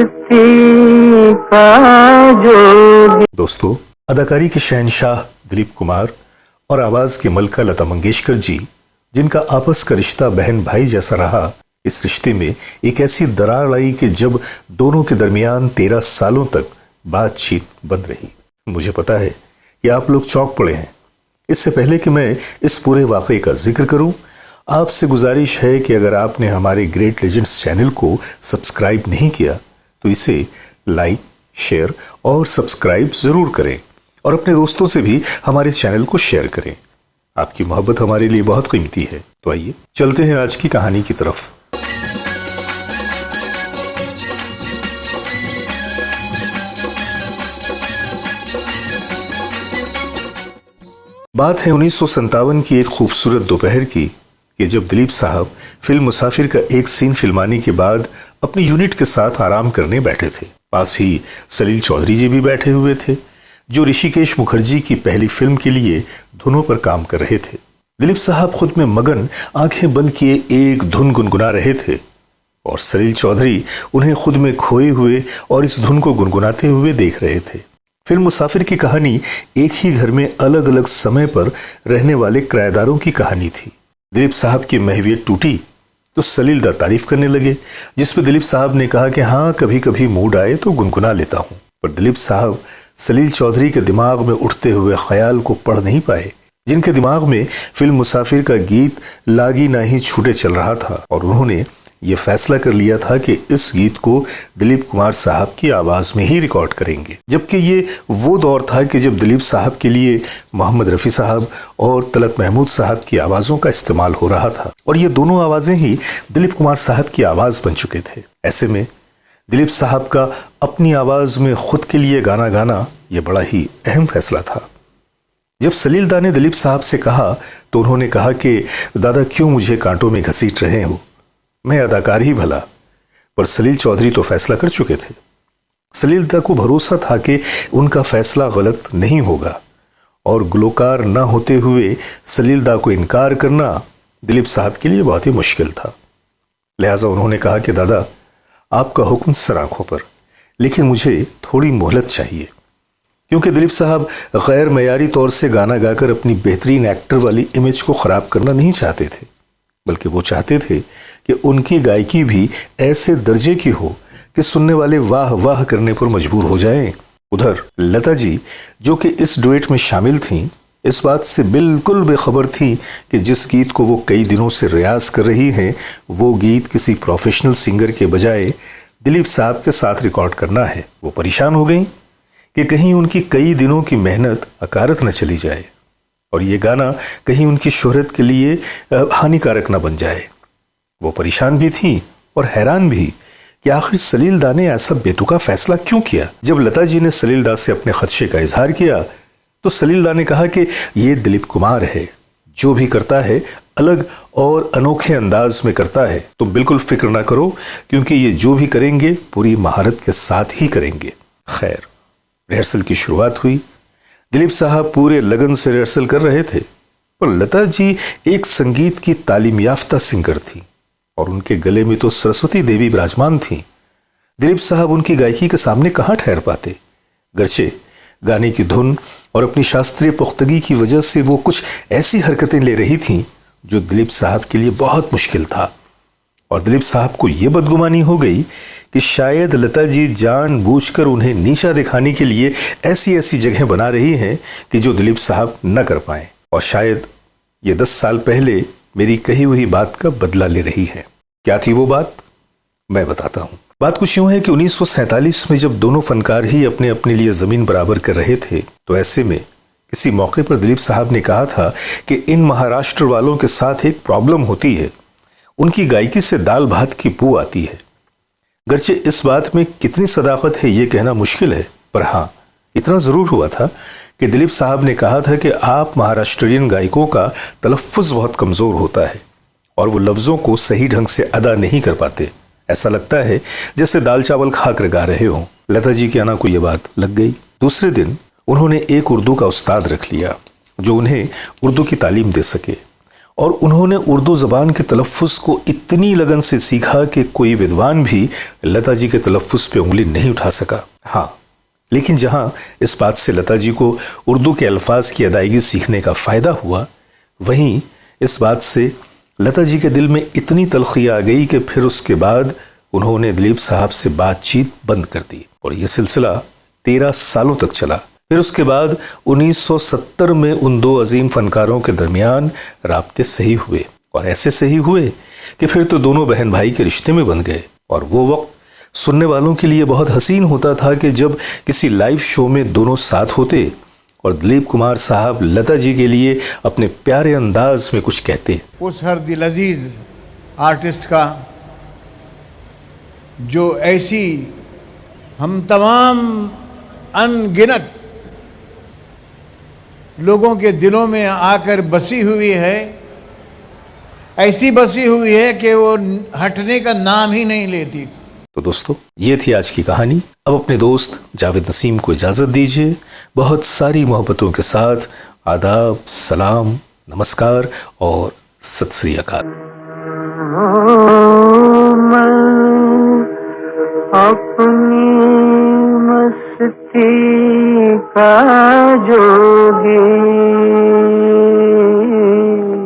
मुक्ति का जोगी। दोस्तों, अदाकारी के शहंशाह दिलीप कुमार और आवाज की मलका लता मंगेशकर जी, जिनका आपस का रिश्ता बहन भाई जैसा रहा, इस रिश्ते में एक ऐसी दरार आई कि जब दोनों के दरमियान 13 सालों तक बातचीत बंद रही। मुझे पता है कि आप लोग चौंक पड़े हैं। इससे पहले कि मैं इस पूरे वाकये का जिक्र करूं, आपसे गुजारिश है कि अगर आपने हमारे ग्रेट लेजेंड्स चैनल को सब्सक्राइब नहीं किया तो इसे लाइक, शेयर और सब्सक्राइब जरूर करें और अपने दोस्तों से भी हमारे चैनल को शेयर करें। आपकी मोहब्बत हमारे लिए बहुत कीमती है। तो आइए चलते हैं आज की कहानी की तरफ। बात है 1957 की एक खूबसूरत दोपहर की कि जब दिलीप साहब फिल्म मुसाफिर का एक सीन फिल्माने के बाद अपनी यूनिट के साथ आराम करने बैठे थे। पास ही सलील चौधरी जी भी बैठे हुए थे, जो ऋषिकेश मुखर्जी की पहली फिल्म के लिए धुनों पर काम कर रहे थे। दिलीप साहब खुद में मगन आंखें बंद किए एक धुन गुनगुना रहे थे और सलील चौधरी उन्हें खुद में खोए हुए और इस धुन को गुनगुनाते हुए देख रहे थे। फिल्म मुसाफिर की कहानी एक ही घर में अलग अलग समय पर रहने वाले किराएदारों की कहानी थी। दिलीप साहब की महवियत टूटी तो सलील दा तारीफ करने लगे, जिस पर दिलीप साहब ने कहा कि हाँ, कभी कभी मूड आए तो गुनगुना लेता हूँ। पर दिलीप साहब सलील चौधरी के दिमाग में उठते हुए ख्याल को पढ़ नहीं पाए, जिनके दिमाग में फिल्म मुसाफिर का गीत लागी ना ही छूटे चल रहा था और उन्होंने ये फैसला कर लिया था कि इस गीत को दिलीप कुमार साहब की आवाज में ही रिकॉर्ड करेंगे। जबकि ये वो दौर था कि जब दिलीप साहब के लिए मोहम्मद रफ़ी साहब और तलत महमूद साहब की आवाज़ों का इस्तेमाल हो रहा था और ये दोनों आवाज़ें ही दिलीप कुमार साहब की आवाज़ बन चुके थे। ऐसे में दिलीप साहब का अपनी आवाज़ में खुद के लिए गाना गाना ये बड़ा ही अहम फैसला था। जब सलील दा ने दिलीप साहब से कहा तो उन्होंने कहा कि दादा, क्यों मुझे कांटों में घसीट रहे हो, मैं अदाकार ही भला। पर सलील चौधरी तो फैसला कर चुके थे। सलील दा को भरोसा था कि उनका फैसला गलत नहीं होगा और गुलकार न होते हुए सलील दा को इनकार करना दिलीप साहब के लिए बहुत ही मुश्किल था। लिहाजा उन्होंने कहा कि दादा, आपका हुक्म सर आंखों पर, लेकिन मुझे थोड़ी मोहलत चाहिए। क्योंकि दिलीप साहब गैर मयारी तौर से गाना गाकर अपनी बेहतरीन एक्टर वाली इमेज को ख़राब करना नहीं चाहते थे, बल्कि वो चाहते थे कि उनकी गायकी भी ऐसे दर्जे की हो कि सुनने वाले वाह वाह करने पर मजबूर हो जाएं। उधर लता जी, जो कि इस डुएट में शामिल थीं, इस बात से बिल्कुल बेखबर थी कि जिस गीत को वो कई दिनों से रियाज कर रही हैं, वो गीत किसी प्रोफेशनल सिंगर के बजाय दिलीप साहब के साथ रिकॉर्ड करना है। वो परेशान हो गई कि कहीं उनकी कई दिनों की मेहनत अकारत न चली जाए और ये गाना कहीं उनकी शोहरत के लिए हानिकारक न बन जाए। वो परेशान भी थी और हैरान भी कि आखिर सलील दा ने ऐसा बेतुका फैसला क्यों किया। जब लता जी ने सलील दा से अपने खदशे का इजहार किया तो सलील दा ने कहा कि ये दिलीप कुमार है, जो भी करता है अलग और अनोखे अंदाज में करता है। तुम बिल्कुल फिक्र ना करो, क्योंकि ये जो भी करेंगे पूरी महारत के साथ ही करेंगे। खैर, रिहर्सल की शुरुआत हुई। दिलीप साहब पूरे लगन से रिहर्सल कर रहे थे, पर लता जी एक संगीत की तालीम याफ्ता सिंगर थी और उनके गले में तो सरस्वती देवी विराजमान थी। दिलीप साहब उनकी गायकी के सामने कहाँ ठहर पाते। गर्चे गाने की धुन और अपनी शास्त्रीय पुख्तगी की वजह से वो कुछ ऐसी हरकतें ले रही थीं जो दिलीप साहब के लिए बहुत मुश्किल था और दिलीप साहब को यह बदगुमानी हो गई कि शायद लता जी जानबूझकर उन्हें नीचा दिखाने के लिए ऐसी ऐसी जगह बना रही हैं कि जो दिलीप साहब न कर पाए और शायद ये 10 साल पहले मेरी कही हुई बात का बदला ले रही है। क्या थी वो बात, मैं बताता हूँ। बात कुछ यूं है कि 1947 में जब दोनों फनकार ही अपने अपने लिए जमीन बराबर कर रहे थे, तो ऐसे में किसी मौके पर दिलीप साहब ने कहा था कि इन महाराष्ट्र वालों के साथ एक प्रॉब्लम होती है, उनकी गायकी से दाल भात की बू आती है। गर्चे इस बात में कितनी सदाकत है ये कहना मुश्किल है, पर हाँ, इतना जरूर हुआ था कि दिलीप साहब ने कहा था कि आप महाराष्ट्रियन गायकों का तलफ़्फ़ुज़ बहुत कमज़ोर होता है और वो लफ्ज़ों को सही ढंग से अदा नहीं कर पाते। ऐसा लगता है जैसे दाल चावल खाकर गा रहे हों। लता जी की आना को ये बात लग गई। दूसरे दिन उन्होंने एक उर्दू का उस्ताद रख लिया जो उन्हें उर्दू की तालीम दे सके और उन्होंने उर्दू ज़बान के तलफ़ुज़ को इतनी लगन से सीखा कि कोई विद्वान भी लता जी के तलफ़ुज़ पे उंगली नहीं उठा सका। हाँ, लेकिन जहाँ इस बात से लता जी को उर्दू के अल्फाज की अदायगी सीखने का फ़ायदा हुआ, वहीं इस बात से लता जी के दिल में इतनी तलखी आ गई कि फिर उसके बाद उन्होंने दिलीप साहब से बातचीत बंद कर दी और यह सिलसिला 13 सालों तक चला। फिर उसके बाद 1970 में उन दो अजीम फनकारों के दरमियान राब्ते सही हुए और ऐसे सही हुए कि फिर तो दोनों बहन भाई के रिश्ते में बन गए। और वो वक्त सुनने वालों के लिए बहुत हसीन होता था कि जब किसी लाइव शो में दोनों साथ होते और दिलीप कुमार साहब लता जी के लिए अपने प्यारे अंदाज में कुछ कहते। उस हर दिल अजीज आर्टिस्ट का जो ऐसी हम तमाम अनगिनत लोगों के दिलों में आकर बसी हुई है, ऐसी बसी हुई है कि वो हटने का नाम ही नहीं लेती। तो दोस्तों, ये थी आज की कहानी। अब अपने दोस्त जावेद नसीम को इजाज़त दीजिए। बहुत सारी मोहब्बतों के साथ आदाब, सलाम, नमस्कार और सत श्री अकाल। अपनी मस्ती का जो